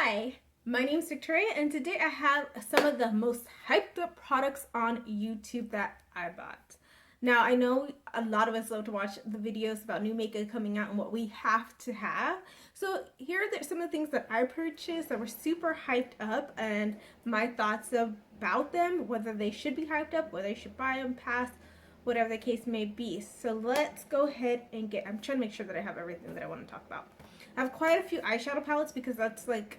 Hi, my name is Victoria and today I have some of the most hyped up products on YouTube that I bought. Now I know a lot of us love to watch the videos about new makeup coming out and what we have to have. So here are some of the things that I purchased that were super hyped up and my thoughts about them, whether they should be hyped up, whether I should buy them, pass, whatever the case may be. So let's go ahead and I'm trying to make sure that I have everything that I want to talk about. I have quite a few eyeshadow palettes because that's like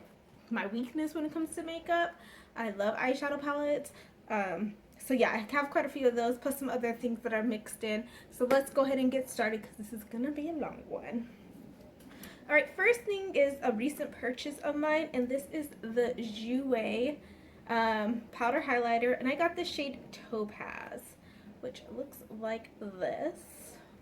my weakness when it comes to makeup. I love eyeshadow palettes. So yeah, I have quite a few of those, plus some other things that are mixed in. So let's go ahead and get started because this is gonna be a long one. Alright, first thing is a recent purchase of mine, and this is the Jouer powder highlighter, and I got the shade Topaz, which looks like this.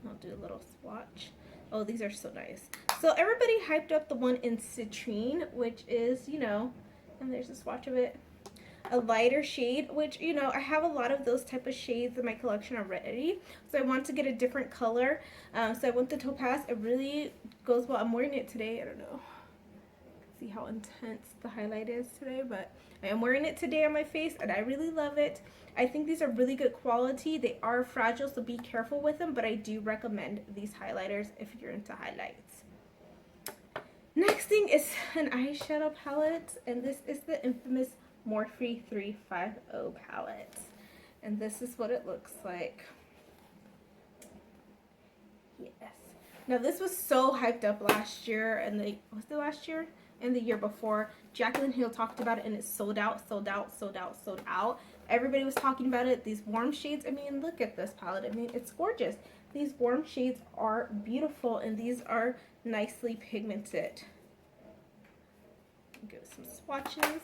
I'll do a little swatch. Oh, these are so nice. So everybody hyped up the one in Citrine, which is, you know, and there's a swatch of it, a lighter shade, which, you know, I have a lot of those type of shades in my collection already. So I want to get a different color. So I went the Topaz. It really goes well. I'm wearing it today. I don't know. See how intense the highlight is today, but I am wearing it today on my face and I really love it. I think these are really good quality. They are fragile, so be careful with them, but I do recommend these highlighters if you're into highlights. Next thing is an eyeshadow palette, and this is the infamous Morphe 350 palette. And this is what it looks like. Yes. Now this was so hyped up last year, and was it last year? And the year before. Jaclyn Hill talked about it and it sold out, sold out, sold out, sold out. Everybody was talking about it. These warm shades, I mean, look at this palette. I mean, it's gorgeous. These warm shades are beautiful and these are nicely pigmented. Give it some swatches.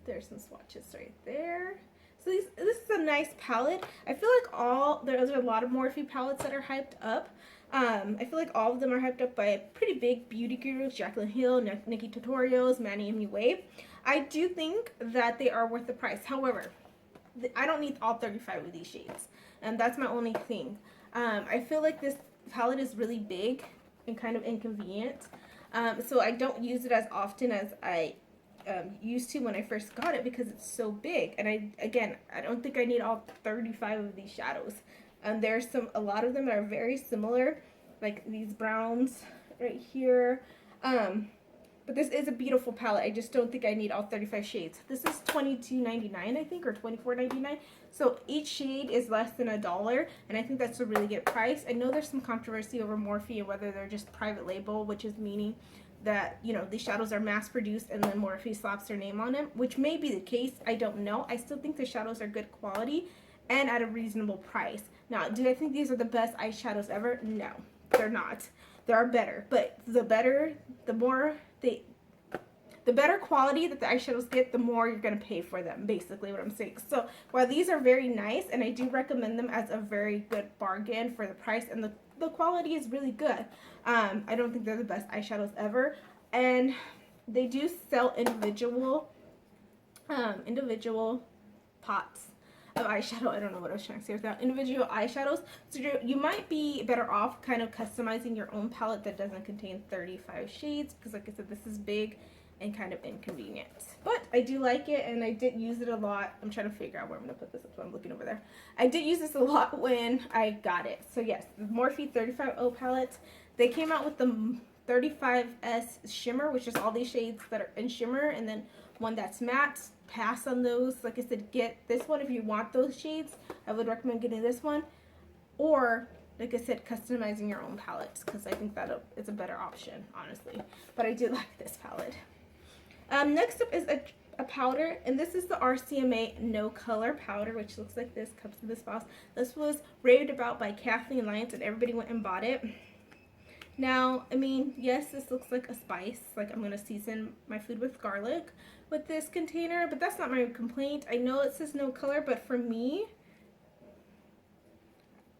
There's some swatches right there. So this is a nice palette. I feel like there's a lot of Morphe palettes that are hyped up. I feel like all of them are hyped up by pretty big beauty gurus, Jaclyn Hill, Nikki Tutorials, Manny MUA. I do think that they are worth the price. However, I don't need all 35 of these shades, and that's my only thing. I feel like this palette is really big and kind of inconvenient, so I don't use it as often as I used to when I first got it because it's so big. And I don't think I need all 35 of these shadows. There's a lot of them that are very similar, like these browns right here. But this is a beautiful palette. I just don't think I need all 35 shades. This is $22.99, I think, or $24.99. So each shade is less than $1, and I think that's a really good price. I know there's some controversy over Morphe and whether they're just private label, which is meaning that, you know, these shadows are mass produced and then Morphe slaps their name on them, which may be the case. I don't know. I still think the shadows are good quality and at a reasonable price. Now, do I think these are the best eyeshadows ever? No, they're not. There are better, but the better quality that the eyeshadows get, the more you're going to pay for them, basically what I'm saying. So while these are very nice, and I do recommend them as a very good bargain for the price, and the quality is really good, I don't think they're the best eyeshadows ever. And they do sell individual pots of eyeshadow. I don't know what I was trying to say with that. Individual eyeshadows. So you might be better off kind of customizing your own palette that doesn't contain 35 shades, because like I said, this is big and kind of inconvenient. But I do like it, and I did use it a lot. I'm trying to figure out where I'm going to put this up, so I'm looking over there. I did use this a lot when I got it. So yes, the Morphe 350 palette. They came out with the 35S Shimmer, which is all these shades that are in shimmer, and then one that's matte. Pass on those. Like I said, get this one if you want those shades. I would recommend getting this one, or like I said, customizing your own palettes, because I think that is a better option, honestly. But I do like this palette. Next up is a powder, and this is the RCMA No Color powder, which looks like this, comes in this box. This was raved about by Kathleen Lyons, and everybody went and bought it. Now, I mean, yes, this looks like a spice, like I'm going to season my food with garlic with this container, but that's not my complaint. I know it says no color, but for me,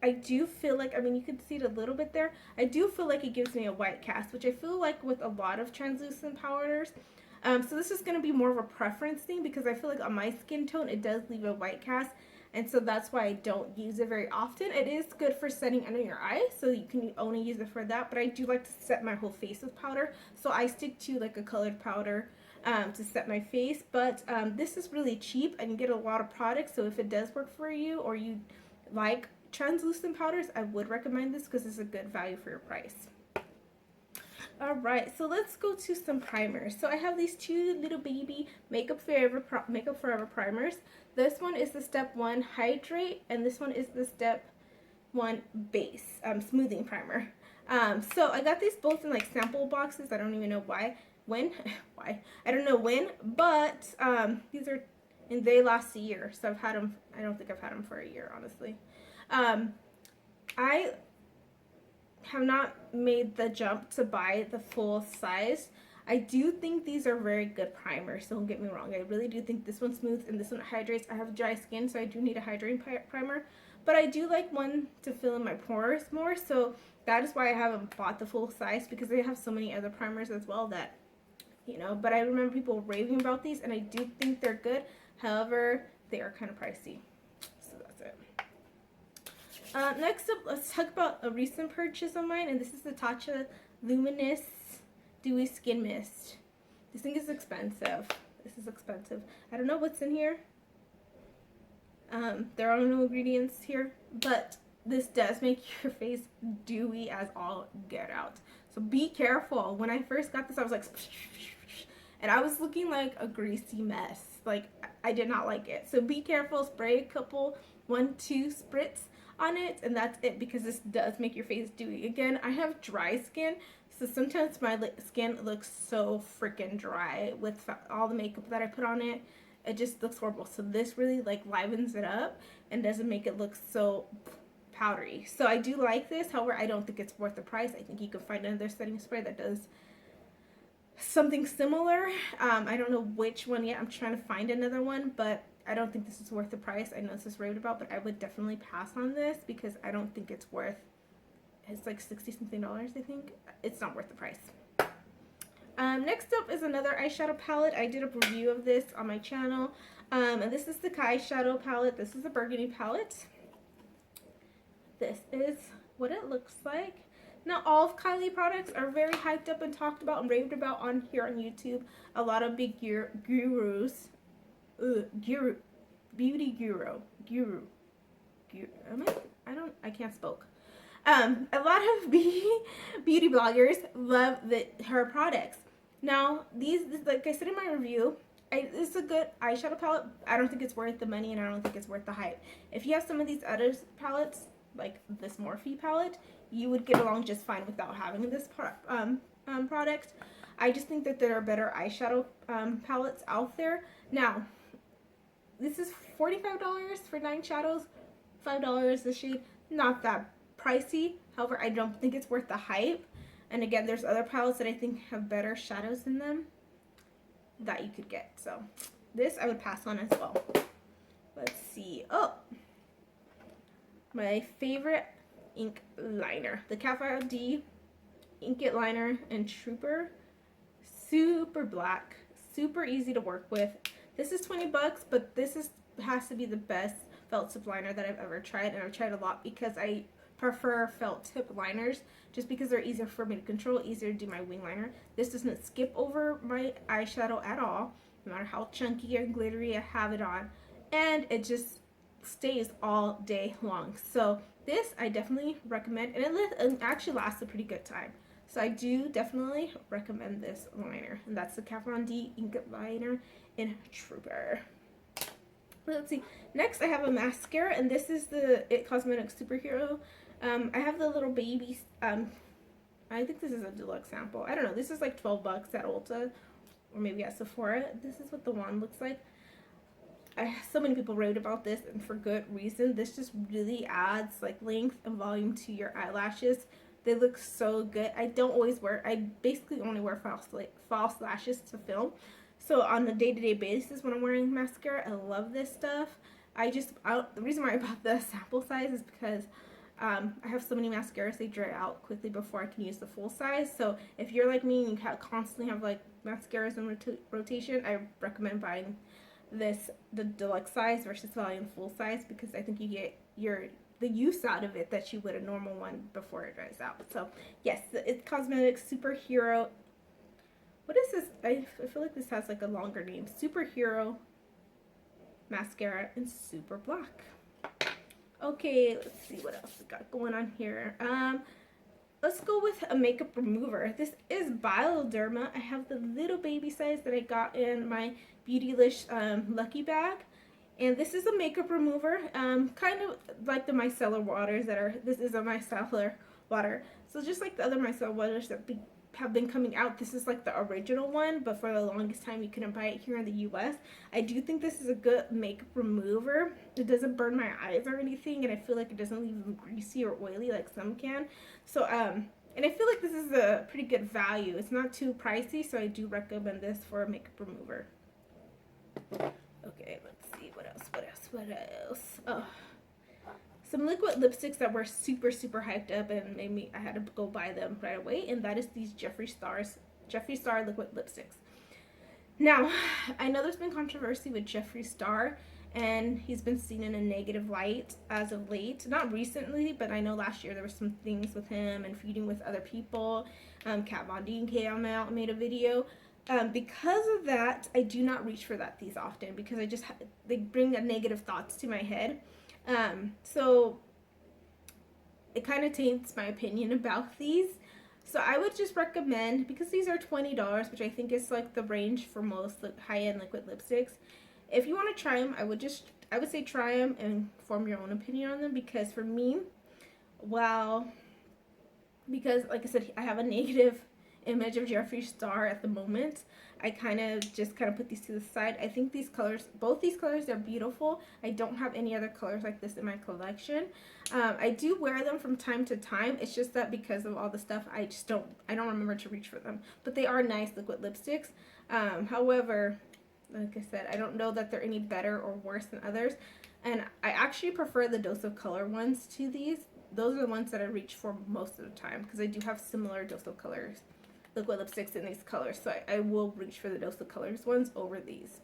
I do feel like, I mean, you can see it a little bit there, I do feel like it gives me a white cast, which I feel like with a lot of translucent powders. So this is going to be more of a preference thing, because I feel like on my skin tone, it does leave a white cast. and so that's why I don't use it very often. It is good for setting under your eyes, so you can only use it for that, but I do like to set my whole face with powder, so I stick to like a colored powder to set my face. But this is really cheap and you get a lot of products, so if it does work for you or you like translucent powders, I would recommend this because it's a good value for your price. Alright, so let's go to some primers. So I have these two little baby Makeup Forever primers. This one is the step 1 hydrate, and this one is the step 1 base smoothing primer. So I got these both in like sample boxes. I don't even know why, I don't know when, but these are, and they last a year. So I've had them. I don't think I've had them for a year, honestly. I have not made the jump to buy the full size. I do think these are very good primers, don't get me wrong. I really do think this one smooths and this one hydrates. I have dry skin, so I do need a hydrating primer, but I do like one to fill in my pores more, so that is why I haven't bought the full size, because they have so many other primers as well that, you know, but I remember people raving about these and I do think they're good. However, they are kind of pricey. Next up, let's talk about a recent purchase of mine, and this is the Tatcha Luminous Dewy Skin Mist. This thing is expensive. This is expensive. I don't know what's in here. There are no ingredients here, but this does make your face dewy as all get out. So be careful. When I first got this, I was like, and I was looking like a greasy mess. Like, I did not like it. So be careful. Spray a couple, 1-2 spritz on it, and that's it, because this does make your face dewy. Again, I have dry skin, so sometimes my skin looks so freaking dry with all the makeup that I put on it. It just looks horrible. So this really like livens it up and doesn't make it look so powdery. So I do like this. However, I don't think it's worth the price. I think you can find another setting spray that does something similar. I don't know which one yet. I'm trying to find another one, but I don't think this is worth the price. I know this is raved about, but I would definitely pass on this because I don't think it's worth, it's like $60-something, I think. It's not worth the price. Next up is another eyeshadow palette. I did a review of this on my channel. And this is the Eyeshadow Palette. This is a burgundy palette. This is what it looks like. Now, all of Kylie products are very hyped up and talked about and raved about on here on YouTube. A lot of big gurus. Beauty guru. I can't spoke. A lot of beauty bloggers love her products. Now, these, like I said in my review, this is a good eyeshadow palette. I don't think it's worth the money, and I don't think it's worth the hype. If you have some of these other palettes, like this Morphe palette, you would get along just fine without having this product. I just think that there are better eyeshadow palettes out there. Now, this is $45 for 9 shadows, $5 a shade. Not that pricey. However, I don't think it's worth the hype. And again, there's other palettes that I think have better shadows in them that you could get. So this I would pass on as well. Let's see. Oh, my favorite ink liner, the Kat Von D Ink It Liner in Trooper. Super black, super easy to work with. This is $20, but this has to be the best felt tip liner that I've ever tried, and I've tried a lot because I prefer felt tip liners just because they're easier for me to control, easier to do my wing liner. This doesn't skip over my eyeshadow at all, no matter how chunky or glittery I have it on, and it just stays all day long. So this I definitely recommend, and it actually lasts a pretty good time. So I do definitely recommend this liner, and that's the Kat Von D Ink Liner in Trooper. Let's see. Next, I have a mascara, and this is the It Cosmetics Superhero. I have the little baby. I think this is a deluxe sample. I don't know. This is like $12 at Ulta, or maybe at Sephora. This is what the wand looks like. So many people raved about this, and for good reason. This just really adds like length and volume to your eyelashes. They look so good. I basically only wear false lashes to film. So on a day-to-day basis when I'm wearing mascara, I love this stuff. The reason why I bought the sample size is because I have so many mascaras, they dry out quickly before I can use the full size. So if you're like me and you constantly have like mascaras in rotation, I recommend buying the deluxe size versus volume full size, because I think you get the use out of it that you would a normal one before it dries out. So yes, it's Cosmetics Superhero. What is this? I feel like this has like a longer name. Superhero Mascara in Super Black. Okay, let's see what else we got going on here. Let's go with a makeup remover. This is Bioderma. I have the little baby size that I got in my Beautylish Lucky Bag. And this is a makeup remover, kind of like the micellar waters this is a micellar water. So just like the other micellar waters that have been coming out, this is like the original one, but for the longest time you couldn't buy it here in the US. I do think this is a good makeup remover. It doesn't burn my eyes or anything, and I feel like it doesn't leave them greasy or oily like some can. So, and I feel like this is a pretty good value. It's not too pricey, so I do recommend this for a makeup remover. Okay, let's see, what else? Oh, some liquid lipsticks that were super hyped up and made me, I had to go buy them right away, and that is these Jeffree Star liquid lipsticks. Now, I know there's been controversy with Jeffree Star, and he's been seen in a negative light as of late. Not recently, but I know last year there were some things with him and feuding with other people. Kat Von D came out and made a video. Because of that, I do not reach for these often, because they bring negative thoughts to my head. So it kind of taints my opinion about these. So I would just recommend, because these are $20, which I think is like the range for most high-end liquid lipsticks. If you want to try them, I would say try them and form your own opinion on them, because for me, because like I said, I have a negative image of Jeffree Star at the moment, I kind of put these to the side. I think both these colors are beautiful. I don't have any other colors like this in my collection. I do wear them from time to time. It's just that because of all the stuff, I don't remember to reach for them. But they are nice liquid lipsticks. However, like I said, I don't know that they're any better or worse than others. And I actually prefer the Dose of Color ones to these. Those are the ones that I reach for most of the time, because I do have similar Dose of Colors liquid lipsticks in these colors, so I will reach for the Dose of Colors ones over these.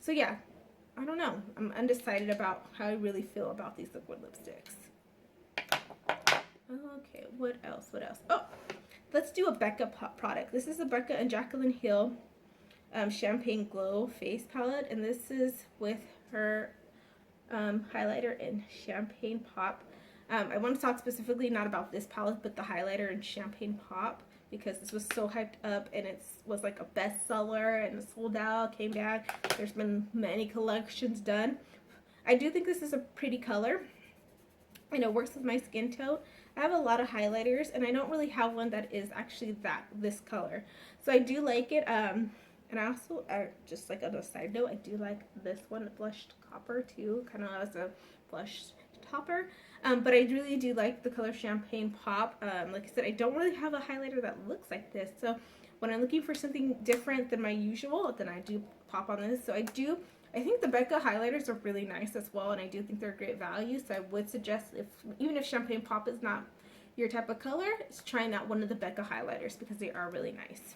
So yeah, I don't know. I'm undecided about how I really feel about these liquid lipsticks. Okay, what else? Oh, let's do a Becca product. This is the Becca and Jaclyn Hill Champagne Glow Face Palette, and this is with her highlighter in Champagne Pop. I want to talk specifically not about this palette, but the highlighter in Champagne Pop, because this was so hyped up, and it was like a bestseller and it sold out, came back. There's been many collections done. I do think this is a pretty color, and it works with my skin tone. I have a lot of highlighters, and I don't really have one that is actually this color. So I do like it. And I also, just like on a side note, I do like this one, Blushed Copper too, kind of as a blush topper. But I really do like the color Champagne Pop. Like I said, I don't really have a highlighter that looks like this. So when I'm looking for something different than my usual, then I do pop on this. So I think the Becca highlighters are really nice as well, and I do think they're a great value. So I would suggest, even if Champagne Pop is not your type of color, is trying out one of the Becca highlighters, because they are really nice.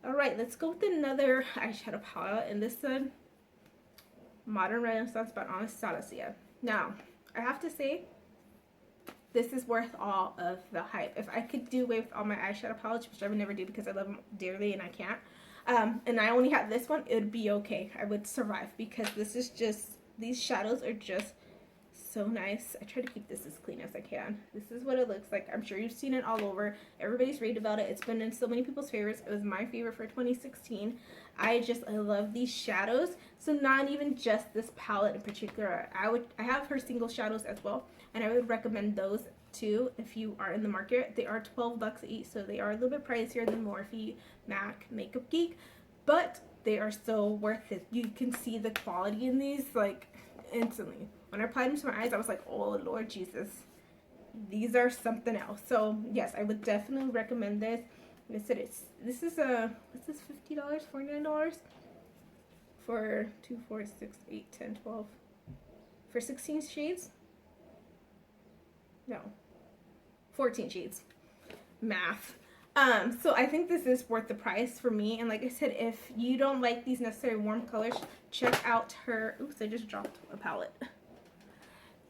Alright, let's go with another eyeshadow palette, and this is Modern Renaissance by Anastasia. Now, I have to say, this is worth all of the hype. If I could do away with all my eyeshadow palettes, which I would never do because I love them dearly and I can't, and I only have this one, it would be okay. I would survive, because these shadows are just so nice. I try to keep this as clean as I can. This is what it looks like. I'm sure you've seen it all over. Everybody's raved about it. It's been in so many people's favorites. It was my favorite for 2016. I love these shadows. So not even just this palette in particular. I have her single shadows as well, and I would recommend those too if you are in the market. They are $12 each, so they are a little bit pricier than Morphe MAC Makeup Geek, but they are so worth it. You can see the quality in these like instantly. When I applied them to my eyes, I was like, oh Lord Jesus, these are something else. So yes, I would definitely recommend this. Like I said, this is $50, $49 for 2, 4, 6, 8, 10, 12 for 16 shades. No, 14 shades. Math. So I think this is worth the price for me. And like I said, if you don't like these necessary warm colors, check out her, oops, I just dropped a palette.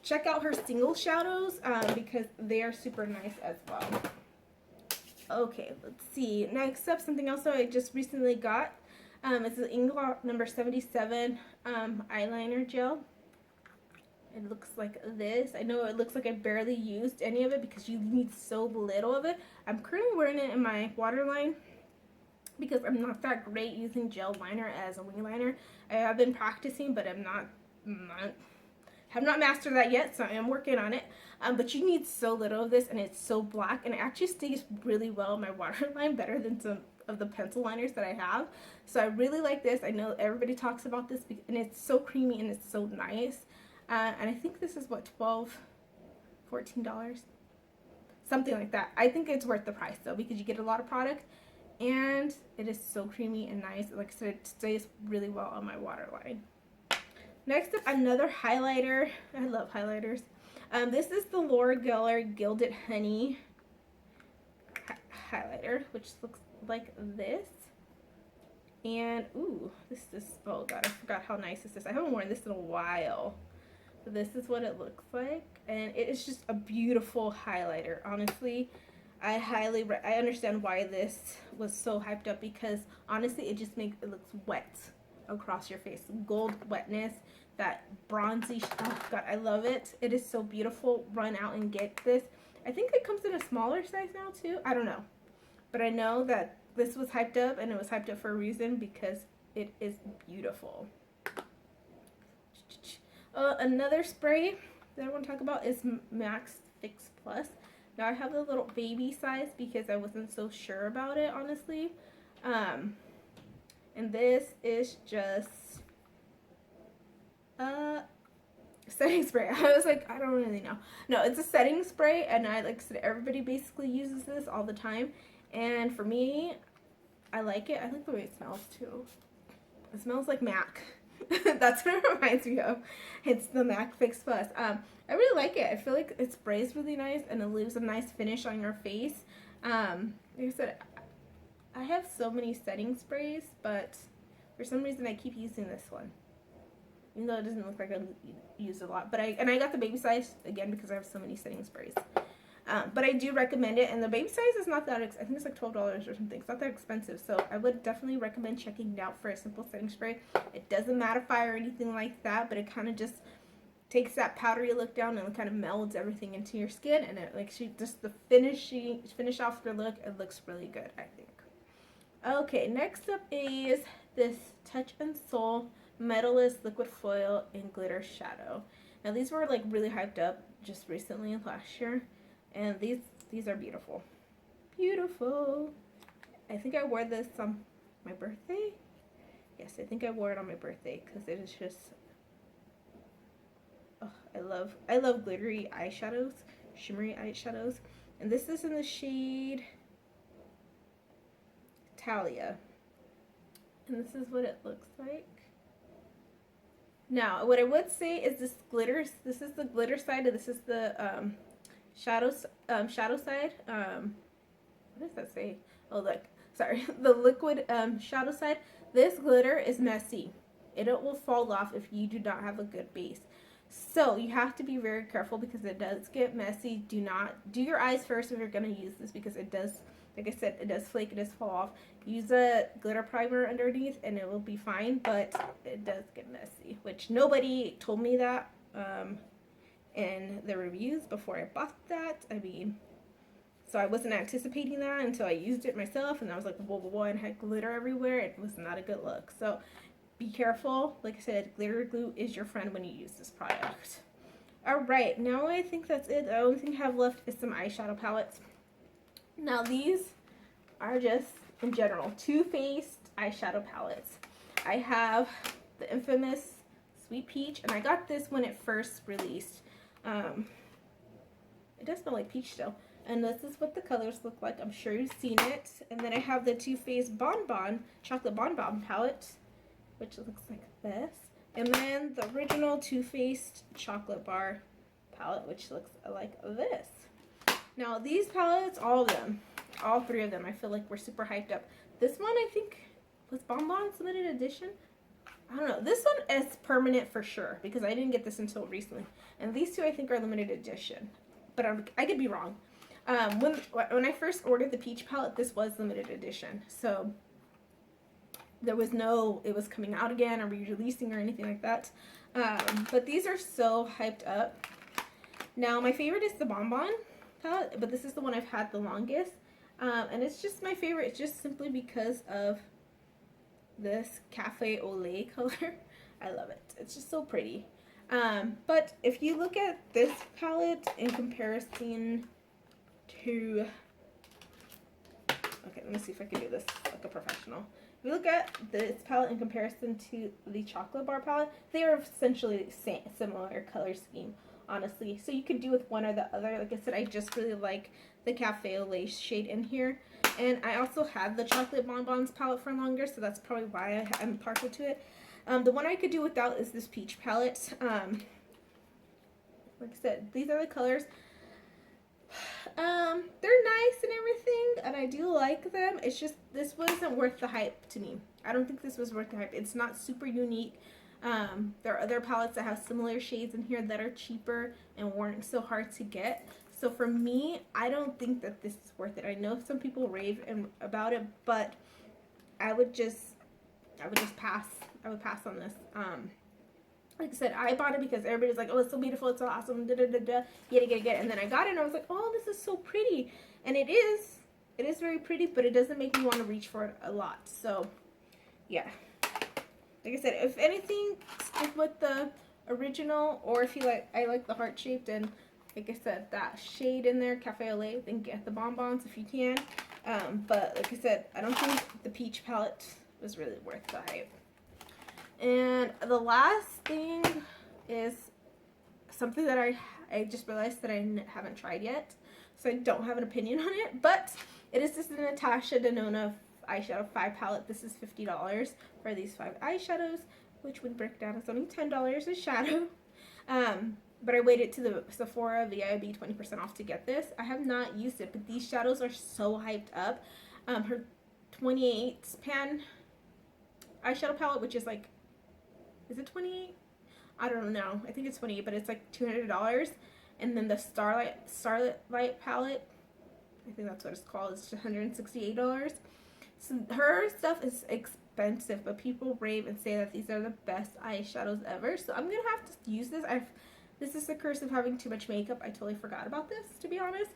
Check out her single shadows because they are super nice as well. Okay, let's see. Next up, something else that I just recently got. It's the Inglot number 77 eyeliner gel. It looks like this. I know it looks like I barely used any of it because you need so little of it. I'm currently wearing it in my waterline because I'm not that great using gel liner as a wing liner. I have been practicing, but have not mastered that yet, so I am working on it. But you need so little of this, and it's so black, and it actually stays really well in my waterline, better than some of the pencil liners that I have. So I really like this. I know everybody talks about this, and it's so creamy and it's so nice. And I think this is what, $12, $14, something like that. I think it's worth the price though, because you get a lot of product and it is so creamy and nice. Like I said, it stays really well on my waterline. Next up, another highlighter. I love highlighters. This is the Laura Geller Gilded Honey highlighter, which looks like this. And ooh, this is, oh god, I forgot how nice this is. I haven't worn this in a while. This is what it looks like, and it is just a beautiful highlighter. Honestly, I understand why this was so hyped up, because honestly it just makes it looks wet across your face. Gold wetness, that bronzy, oh god, I love it. It is so beautiful. Run out and get this. I think it comes in a smaller size now too. I don't know, but I know that this was hyped up, and it was hyped up for a reason, because it is beautiful. Another spray that I want to talk about is Max Fix Plus. Now I have the little baby size because I wasn't so sure about it, honestly. And this is just setting spray. I was like, I don't really know. No, it's a setting spray, and I like said, everybody basically uses this all the time. And for me, I like it. I like the way it smells too. It smells like MAC. That's what it reminds me of. It's the MAC Fix Plus. I really like it. I feel like it sprays really nice, and it leaves a nice finish on your face. Like I said, I have so many setting sprays, but for some reason I keep using this one, even though it doesn't look like I use it a lot. But I got the baby size again because I have so many setting sprays. But I do recommend it, and the baby size is not that I think it's like $12 or something. It's not that expensive, so I would definitely recommend checking it out for a simple setting spray. It doesn't mattify or anything like that, but it kind of just takes that powdery look down and kind of melds everything into your skin, and it like just the finish off your look. It looks really good, I think. Okay, next up is this Touch and Soul Metalist Liquid Foil in Glitter Shadow. Now these were like really hyped up just recently last year. And these are beautiful. Beautiful. I think I wore this on my birthday. Yes, I think I wore it on my birthday because it is just, oh, I love glittery eyeshadows, shimmery eyeshadows. And this is in the shade Talia. And this is what it looks like. Now, what I would say is this glitters. This is the glitter side, and this is the shadow side. What does that say? Oh, look, sorry. The liquid shadow side. This glitter is messy. It will fall off if you do not have a good base. So you have to be very careful because it does get messy. Do your eyes first if you're going to use this, because it does, like I said, it does flake, it does fall off. Use a glitter primer underneath and it will be fine, but it does get messy, which nobody told me that in the reviews before I bought that. I mean, so I wasn't anticipating that until I used it myself, and I was like, whoa, whoa, whoa, and had glitter everywhere. It was not a good look. So be careful. Like I said, glitter glue is your friend when you use this product. Alright, now I think that's it. The only thing I have left is some eyeshadow palettes. Now these are just, in general, Too Faced eyeshadow palettes. I have the infamous Sweet Peach, and I got this when it first released. It does smell like peach still. And this is what the colors look like. I'm sure you've seen it. And then I have the Too Faced Chocolate Bonbon palette, which looks like this. And then the original Too Faced Chocolate Bar palette, which looks like this. Now these palettes, all of them all three of them I feel like were super hyped up. This one I think was Bonbon's limited edition. I don't know. This one is permanent for sure because I didn't get this until recently. And these two I think are limited edition, but I could be wrong. When I first ordered the peach palette, this was limited edition, so there was no, it was coming out again or re-releasing or anything like that. But these are so hyped up. Now my favorite is the Bonbon palette, but this is the one I've had the longest. And it's just my favorite just simply because of this Cafe au lait color. I love it. It's just so pretty. But if you look at this palette in comparison to, okay, let me see if I can do this like a professional. If you look at this palette in comparison to the chocolate bar palette, they are essentially similar color scheme, honestly. So you could do with one or the other. Like I said, I just really like the Cafe au lait shade in here. And I also had the chocolate bonbons palette for longer, so that's probably why I'm partial to it. The one I could do without is this peach palette. Like I said, these are the colors. They're nice and everything, and I do like them. It's just, this wasn't worth the hype to me. I don't think this was worth the hype. It's not super unique. There are other palettes that have similar shades in here that are cheaper and weren't so hard to get. So for me, I don't think that this is worth it. I know some people rave about it, but I would just pass. I would pass on this. Like I said, I bought it because everybody's like, oh, it's so beautiful, it's so awesome, da da da da, get it. And then I got it and I was like, oh, this is so pretty. And it is very pretty, but it doesn't make me want to reach for it a lot. So, yeah. Like I said, if anything, stick with the original, or if you like, I like the heart-shaped, and like I said, that shade in there, Cafe au lait, then get the bonbons if you can. But like I said, I don't think the peach palette was really worth the hype. And the last thing is something that I just realized that I haven't tried yet, so I don't have an opinion on it, but it is this Natasha Denona eyeshadow 5 palette. This is $50 for these 5 eyeshadows, which would break down as only $10 a shadow. But I waited to the Sephora VIB 20% off to get this. I have not used it, but these shadows are so hyped up. Her 28 pan eyeshadow palette, which is like, is it 28? I don't know. I think it's 28, but it's like $200. And then the Starlight palette, I think that's what it's called, it's $168. So her stuff is expensive, but people rave and say that these are the best eyeshadows ever. So I'm gonna have to use this. This is the curse of having too much makeup. I totally forgot about this, to be honest.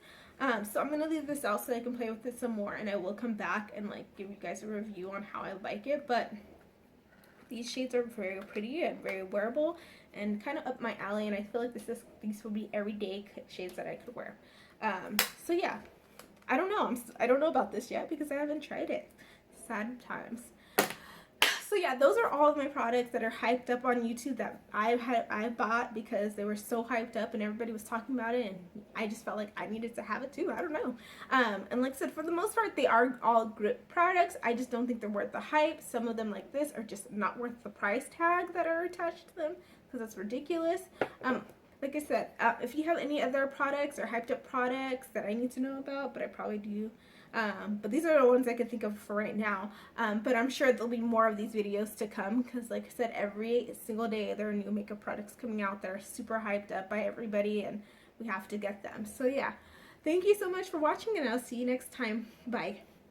So I'm gonna leave this out so I can play with it some more, and I will come back and like give you guys a review on how I like it. But these shades are very pretty and very wearable and kind of up my alley, and I feel like these will be everyday shades that I could wear. So yeah, I don't know. I don't know about this yet because I haven't tried it. Sad times. So yeah, those are all of my products that are hyped up on YouTube that I bought because they were so hyped up and everybody was talking about it, and I just felt like I needed to have it too. I don't know. And like I said, for the most part, they are all good products. I just don't think they're worth the hype. Some of them like this are just not worth the price tag that are attached to them because that's ridiculous. Like I said, if you have any other products or hyped up products that I need to know about, but I probably do, but these are the ones I can think of for right now. But I'm sure there'll be more of these videos to come because like I said, every single day there are new makeup products coming out that are super hyped up by everybody, and we have to get them. So yeah, thank you so much for watching, and I'll see you next time. Bye.